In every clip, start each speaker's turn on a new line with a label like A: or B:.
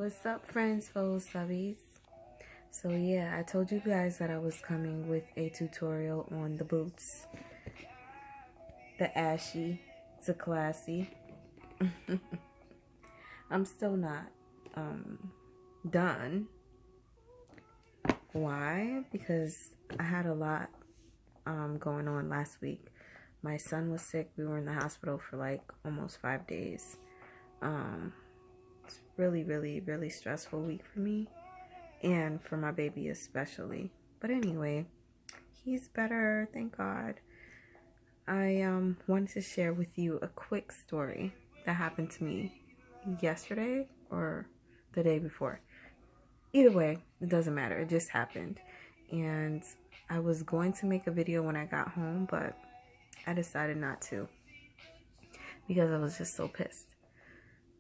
A: What's up, friends, foes, subbies? So yeah, I told you guys that I was coming with a tutorial on the boots. The ashy to classy. I'm still not done. Why? Because I had a lot going on last week. My son was sick. We were in the hospital for like almost 5 days. It's really stressful week for me. And for my baby especially. But anyway, he's better, thank God. I wanted to share with you a quick story that happened to me yesterday or the day before. Either way, it doesn't matter. It just happened. And I was going to make a video when I got home, but I decided not to because I was just so pissed.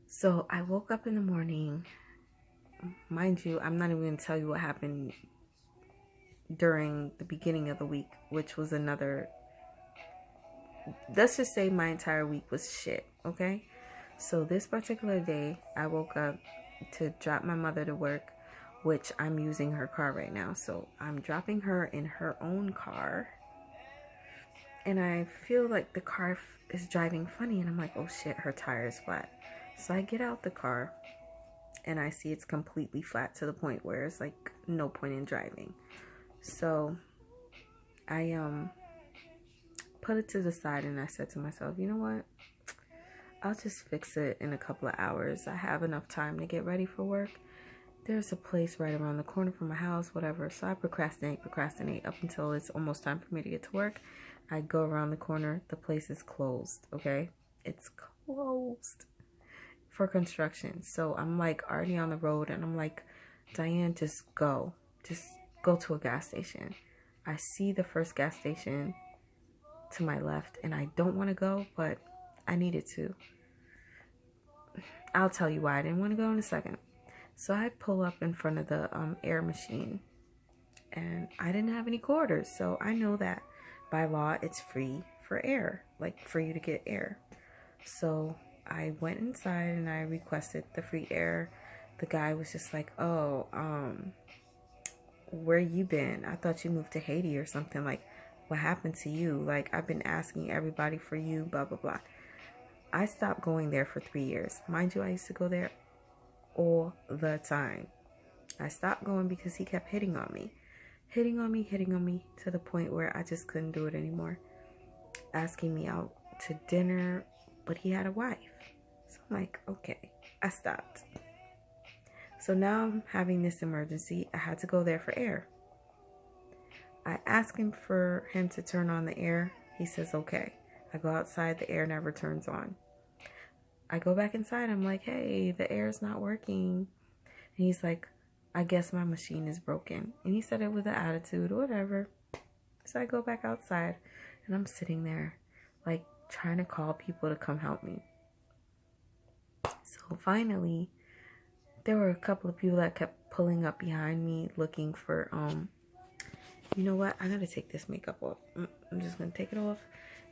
A: So I woke up in the morning. Mind you, I'm not even going to tell you what happened during the beginning of the week, which was another, let's just say my entire week was shit, okay? So this particular day, I woke up to drop my mother to work, which I'm using her car right now. So I'm dropping her in her own car, and I feel like the car is driving funny, and I'm like, oh shit, her tire is flat. So I get out the car, and I see it's completely flat to the point where it's like no point in driving. So I put it to the side, and I said to myself, you know what? I'll just fix it in a couple of hours. I have enough time to get ready for work. There's a place right around the corner from my house, whatever. So I procrastinate up until it's almost time for me to get to work. I go around the corner. The place is closed, okay? It's closed for construction. So I'm like already on the road, and I'm like, Diane, just go. Just go to a gas station. I see the first gas station to my left, and I don't want to go, but I needed to. I'll tell you why I didn't want to go in a second. So I pull up in front of the air machine, and I didn't have any quarters. So I know that by law it's free for air, like for you to get air. So I went inside and I requested the free air. The guy was just like, oh, where you been? I thought you moved to Haiti or something. Like, what happened to you? Like, I've been asking everybody for you, blah, blah, blah. I stopped going there for 3 years. Mind you, I used to go there all the time. I stopped going because he kept hitting on me to the point where I just couldn't do it anymore. Asking me out to dinner, but he had a wife. So I'm like, okay, I stopped. So now I'm having this emergency. I had to go there for air. I asked him for him to turn on the air. He says, okay. I go outside, the air never turns on. I go back inside, I'm like, hey, the air's not working. And he's like, I guess my machine is broken. And he said it with an attitude, whatever. So I go back outside, and I'm sitting there, like, trying to call people to come help me. So finally, there were a couple of people that kept pulling up behind me, looking for, you know what? I gotta take this makeup off. I'm just gonna take it off,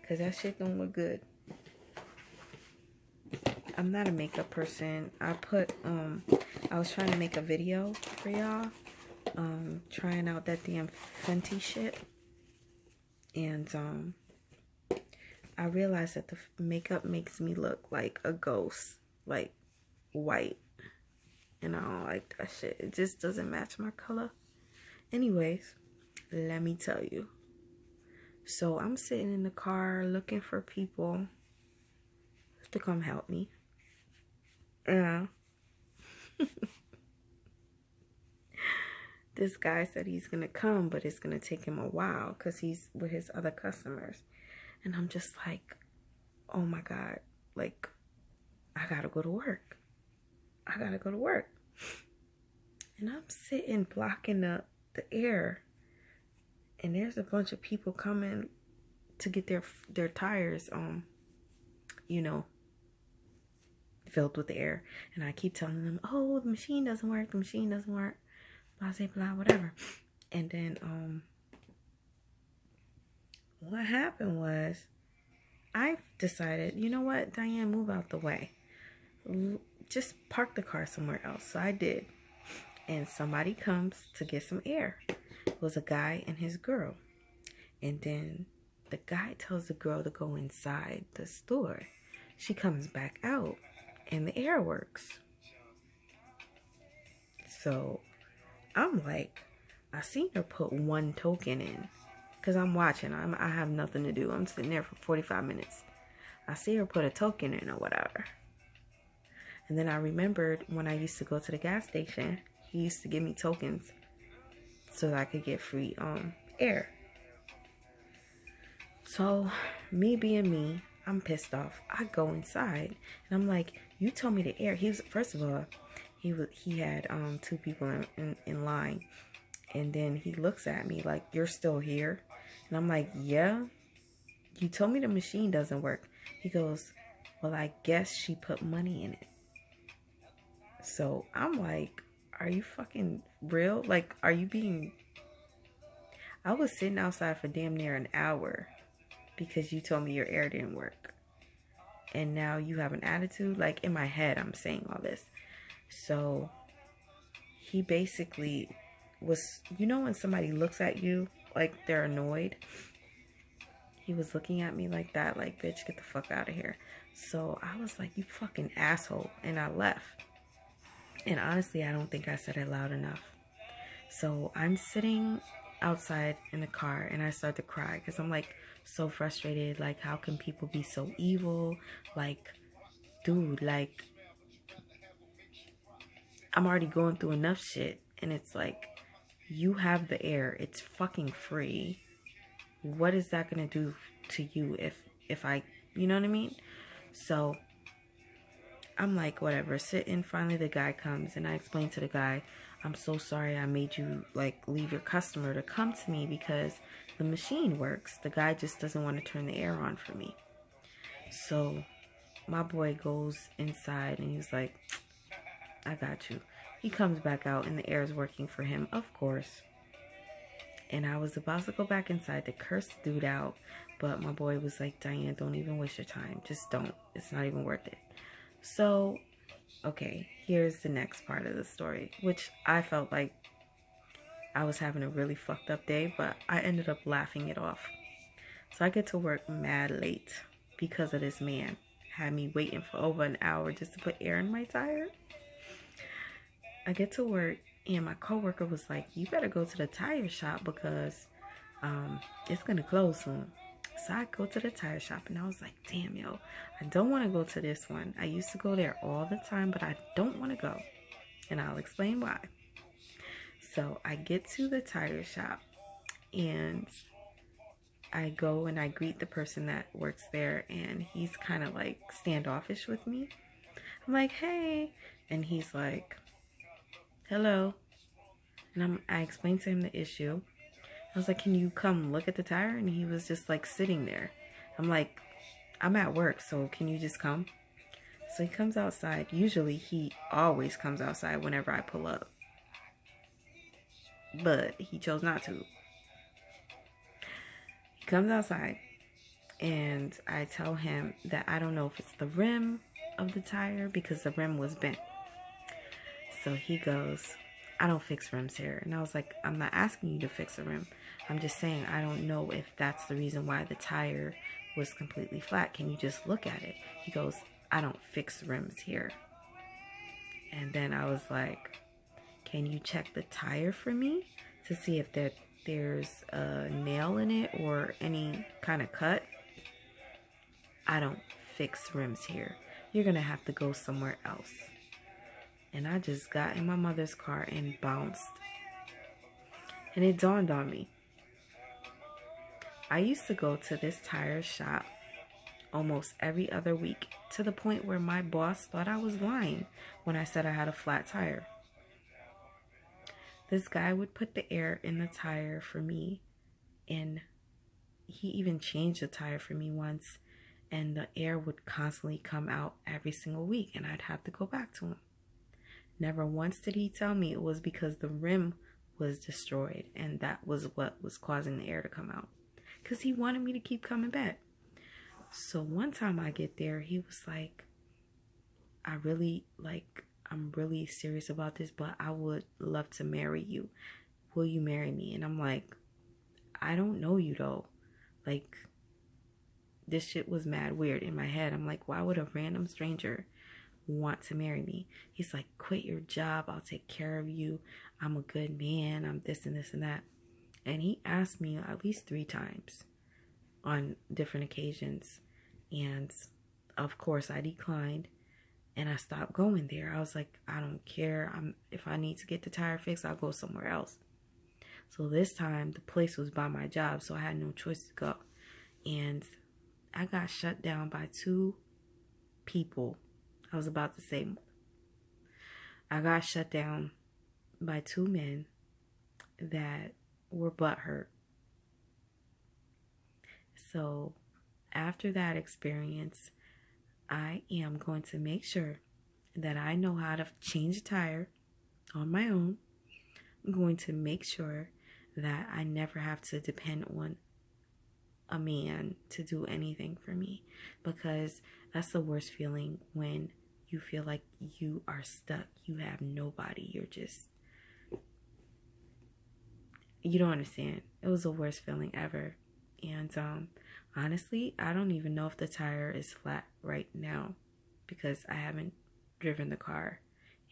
A: because that shit don't look good. I'm not a makeup person. I was trying to make a video for y'all, trying out that damn Fenty shit, and I realized that the makeup makes me look like a ghost, like white, and I don't like that shit. It just doesn't match my color. Anyways, let me tell you. So I'm sitting in the car looking for people to come help me. Yeah. This guy said he's gonna come, but it's gonna take him a while because he's with his other customers. And I'm just like, oh my God, like, I gotta go to work. And I'm sitting blocking the air, and there's a bunch of people coming to get their tires you know, filled with air. And I keep telling them, oh, the machine doesn't work, blah, blah, blah, whatever. And then what happened was, I decided, you know what, Diane, move out the way. just park the car somewhere else. So I did. And somebody comes to get some air. It was a guy and his girl. And then the guy tells the girl to go inside the store. She comes back out and the air works. So I'm like, I seen her put one token in. Because I'm watching. I have nothing to do. I'm sitting there for 45 minutes. I see her put a token in or whatever. And then I remembered when I used to go to the gas station, he used to give me tokens so that I could get free air. So me being me, I'm pissed off. I go inside and I'm like, you told me the air. He was, first of all, he had two people in line. And then he looks at me like, you're still here? And I'm like, yeah. You told me the machine doesn't work. He goes, well, I guess she put money in it. So I'm like, are you fucking real? Like, are you being... I was sitting outside for damn near an hour because you told me your air didn't work. And now you have an attitude? Like, in my head, I'm saying all this. So he basically was... You know when somebody looks at you like they're annoyed? He was looking at me like that, like, bitch, get the fuck out of here. So I was like, you fucking asshole. And I left. And honestly, I don't think I said it loud enough. So I'm sitting outside in the car and I start to cry because I'm like so frustrated. Like, how can people be so evil? Like, dude, like, I'm already going through enough shit. And it's like, you have the air. It's fucking free. What is that going to do to you if I, you know what I mean? So I'm like, whatever, sitting. Finally, the guy comes and I explain to the guy, I'm so sorry I made you like leave your customer to come to me because the machine works. The guy just doesn't want to turn the air on for me. So my boy goes inside and he's like, I got you. He comes back out and the air is working for him, of course. And I was about to go back inside to curse the dude out. But my boy was like, Diane, don't even waste your time. Just don't. It's not even worth it. So, okay, here's the next part of the story. Which I felt like I was having a really fucked up day. But I ended up laughing it off. So I get to work mad late because of this man. Had me waiting for over an hour just to put air in my tire. I get to work. And my coworker was like, you better go to the tire shop because it's going to close soon. So I go to the tire shop and I was like, damn, yo, I don't want to go to this one. I used to go there all the time, but I don't want to go. And I'll explain why. So I get to the tire shop and I go and I greet the person that works there. And he's kind of like standoffish with me. I'm like, hey. And he's like, hello. And I explained to him the issue. I was like, can you come look at the tire? And he was just like sitting there. I'm like, I'm at work, so can you just come? So he comes outside. Usually he always comes outside whenever I pull up. But he chose not to. He comes outside and I tell him that I don't know if it's the rim of the tire because the rim was bent. So he goes, I don't fix rims here. And I was like, I'm not asking you to fix a rim. I'm just saying I don't know if that's the reason why the tire was completely flat. Can you just look at it? He goes, I don't fix rims here. And then I was like, can you check the tire for me to see if there's a nail in it or any kind of cut? I don't fix rims here. You're going to have to go somewhere else. And I just got in my mother's car and bounced. And it dawned on me. I used to go to this tire shop almost every other week to the point where my boss thought I was lying when I said I had a flat tire. This guy would put the air in the tire for me, and he even changed the tire for me once, and the air would constantly come out every single week, and I'd have to go back to him. Never once did he tell me it was because the rim was destroyed and that was what was causing the air to come out. Because he wanted me to keep coming back. So one time I get there, he was like, I'm really serious about this, but I would love to marry you. Will you marry me? And I'm like, I don't know you though. Like, this shit was mad weird in my head. I'm like, why would a random stranger want to marry me? He's like, quit your job. I'll take care of you. I'm a good man. I'm this and this and that. And he asked me at least 3 times on different occasions. And of course I declined and I stopped going there. I was like, I don't care. If I need to get the tire fixed, I'll go somewhere else. So this time the place was by my job, so I had no choice to go. And I got shut down by 2 people. I was about to say, I got shut down by 2 men that were butthurt. So after that experience, I am going to make sure that I know how to change a tire on my own. I'm going to make sure that I never have to depend on a man to do anything for me, because that's the worst feeling, when you feel like you are stuck. You have nobody. You don't understand. It was the worst feeling ever. And honestly, I don't even know if the tire is flat right now, because I haven't driven the car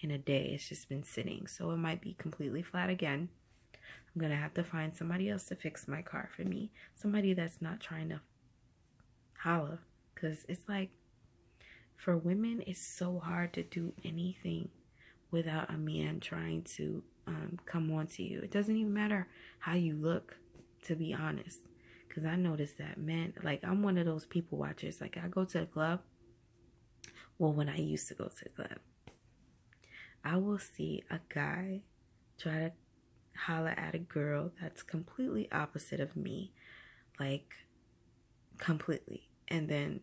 A: in a day. It's just been sitting, so it might be completely flat again. I'm gonna have to find somebody else to fix my car for me, somebody that's not trying to holla, because it's like, for women, it's so hard to do anything without a man trying to come on to you. It doesn't even matter how you look, to be honest. Because I noticed that men, like, I'm one of those people watchers. Like, I go to the club. Well, when I used to go to the club, I will see a guy try to holler at a girl that's completely opposite of me. Like, completely. And then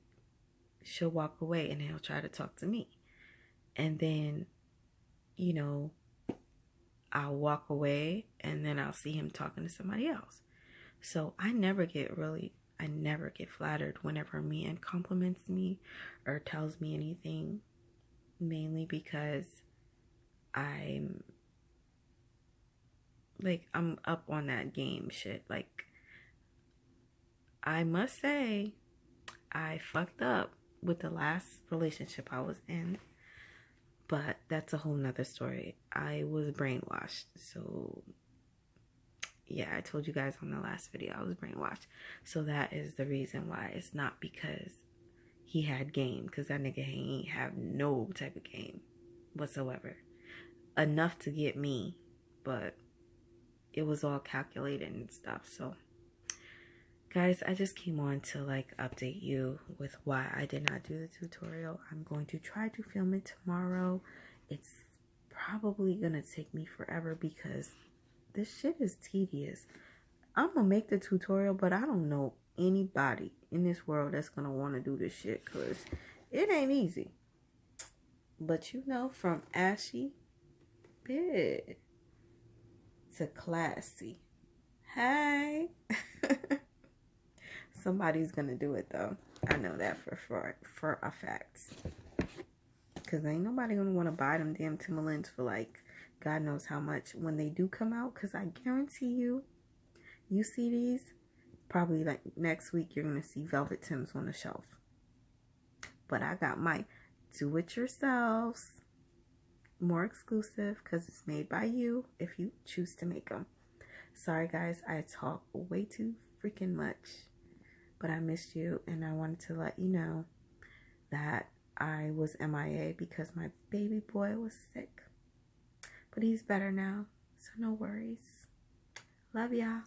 A: she'll walk away and he'll try to talk to me. And then, you know, I'll walk away and then I'll see him talking to somebody else. So I never get flattered whenever a man compliments me or tells me anything, mainly because I'm up on that game shit. Like, I must say, I fucked up with the last relationship I was in, but that's a whole nother story. I was brainwashed. So yeah, I told you guys on the last video I was brainwashed. So that is the reason why. It's not because he had game, because that nigga ain't have no type of game whatsoever. Enough to get me, but it was all calculated and stuff. So guys, I just came on to like update you with why I did not do the tutorial. I'm going to try to film it tomorrow. It's probably gonna take me forever because this shit is tedious. I'm gonna make the tutorial, but I don't know anybody in this world that's gonna want to do this shit, because it ain't easy. But you know, from ashy bit to classy, hey. Somebody's gonna do it though. I know that for a fact, because ain't nobody gonna want to buy them damn Timberlands for like God knows how much when they do come out. Because I guarantee you see these, probably like next week you're gonna see Velvet Tims on the shelf. But I got my do-it-yourselves, more exclusive, because it's made by you if you choose to make them. Sorry guys, I talk way too freaking much, but I missed you, and I wanted to let you know that I was MIA because my baby boy was sick. But he's better now, so no worries. Love y'all.